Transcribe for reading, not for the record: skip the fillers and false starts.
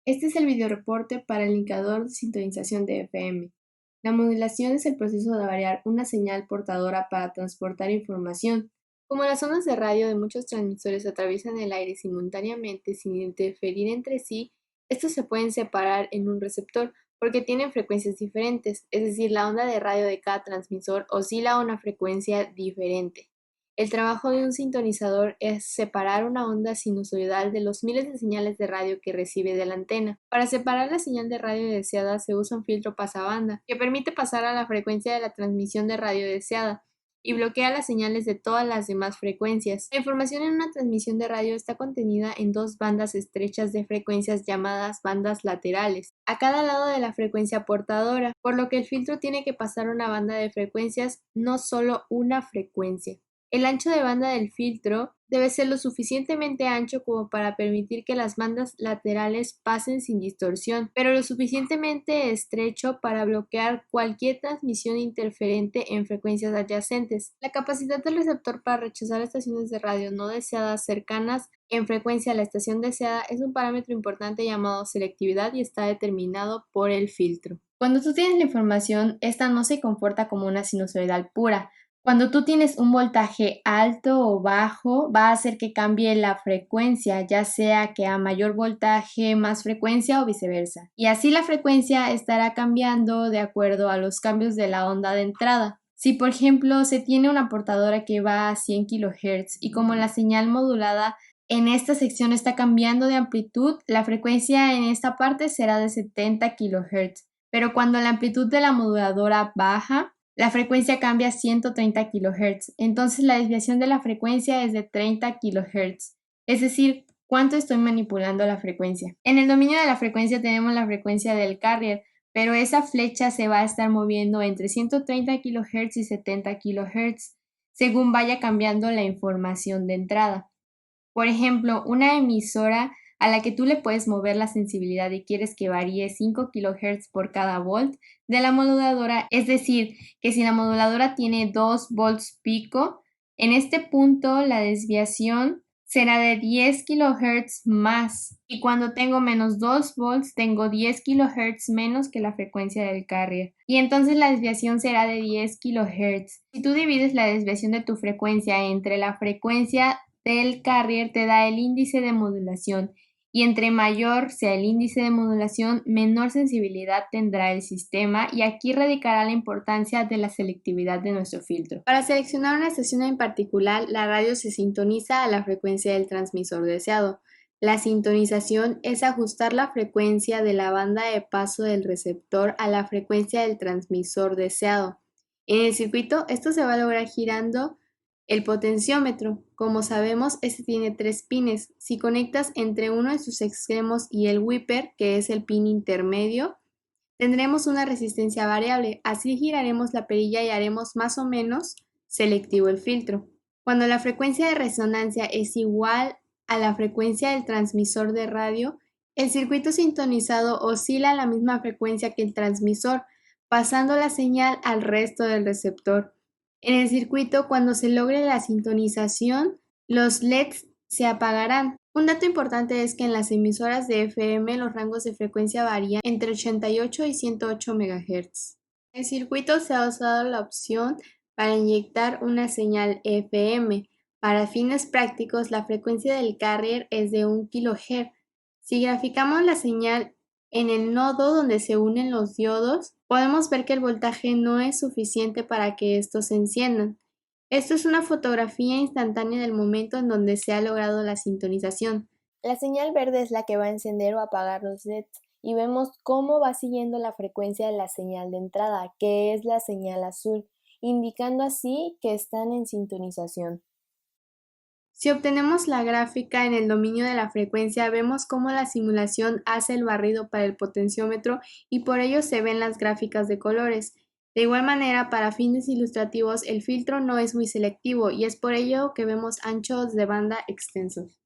Este es el videoreporte para el indicador de sintonización de FM. La modulación es el proceso de variar una señal portadora para transportar información. Como las ondas de radio de muchos transmisores atraviesan el aire simultáneamente sin interferir entre sí, estos se pueden separar en un receptor porque tienen frecuencias diferentes, es decir, la onda de radio de cada transmisor oscila a una frecuencia diferente. El trabajo de un sintonizador es separar una onda sinusoidal de los miles de señales de radio que recibe de la antena. Para separar la señal de radio deseada se usa un filtro pasabanda, que permite pasar a la frecuencia de la transmisión de radio deseada y bloquea las señales de todas las demás frecuencias. La información en una transmisión de radio está contenida en dos bandas estrechas de frecuencias llamadas bandas laterales, a cada lado de la frecuencia portadora, por lo que el filtro tiene que pasar una banda de frecuencias, no solo una frecuencia. El ancho de banda del filtro debe ser lo suficientemente ancho como para permitir que las bandas laterales pasen sin distorsión, pero lo suficientemente estrecho para bloquear cualquier transmisión interferente en frecuencias adyacentes. La capacidad del receptor para rechazar estaciones de radio no deseadas cercanas en frecuencia a la estación deseada es un parámetro importante llamado selectividad y está determinado por el filtro. Cuando tú tienes la información, esta no se comporta como una sinusoidal pura. Cuando tú tienes un voltaje alto o bajo, va a hacer que cambie la frecuencia, ya sea que a mayor voltaje más frecuencia o viceversa. Y así la frecuencia estará cambiando de acuerdo a los cambios de la onda de entrada. Si por ejemplo se tiene una portadora que va a 100 kHz y como la señal modulada en esta sección está cambiando de amplitud, la frecuencia en esta parte será de 70 kHz. Pero cuando la amplitud de la moduladora baja, la frecuencia cambia a 130 kHz, entonces la desviación de la frecuencia es de 30 kHz, es decir, ¿cuánto estoy manipulando la frecuencia? En el dominio de la frecuencia tenemos la frecuencia del carrier, pero esa flecha se va a estar moviendo entre 130 kHz y 70 kHz, según vaya cambiando la información de entrada. Por ejemplo, una emisora a la que tú le puedes mover la sensibilidad y quieres que varíe 5 kHz por cada volt de la moduladora, es decir, que si la moduladora tiene 2 volts pico, en este punto la desviación será de 10 kHz más y cuando tengo menos 2 volts tengo 10 kHz menos que la frecuencia del carrier y entonces la desviación será de 10 kHz. Si tú divides la desviación de tu frecuencia entre la frecuencia del carrier te da el índice de modulación y entre mayor sea el índice de modulación, menor sensibilidad tendrá el sistema y aquí radicará la importancia de la selectividad de nuestro filtro. Para seleccionar una estación en particular, la radio se sintoniza a la frecuencia del transmisor deseado. La sintonización es ajustar la frecuencia de la banda de paso del receptor a la frecuencia del transmisor deseado. En el circuito, esto se va a lograr girando el potenciómetro. Como sabemos, este tiene 3 pines. Si conectas entre uno de sus extremos y el whipper, que es el pin intermedio, tendremos una resistencia variable. Así giraremos la perilla y haremos más o menos selectivo el filtro. Cuando la frecuencia de resonancia es igual a la frecuencia del transmisor de radio, el circuito sintonizado oscila a la misma frecuencia que el transmisor, pasando la señal al resto del receptor. En el circuito, cuando se logre la sintonización, los LEDs se apagarán. Un dato importante es que en las emisoras de FM los rangos de frecuencia varían entre 88 y 108 MHz. En el circuito se ha usado la opción para inyectar una señal FM. Para fines prácticos, la frecuencia del carrier es de 1 kHz. Si graficamos la señal en el nodo donde se unen los diodos, podemos ver que el voltaje no es suficiente para que estos se enciendan. Esto es una fotografía instantánea del momento en donde se ha logrado la sintonización. La señal verde es la que va a encender o apagar los LEDs y vemos cómo va siguiendo la frecuencia de la señal de entrada, que es la señal azul, indicando así que están en sintonización. Si obtenemos la gráfica en el dominio de la frecuencia, vemos cómo la simulación hace el barrido para el potenciómetro y por ello se ven las gráficas de colores. De igual manera, para fines ilustrativos, el filtro no es muy selectivo y es por ello que vemos anchos de banda extensos.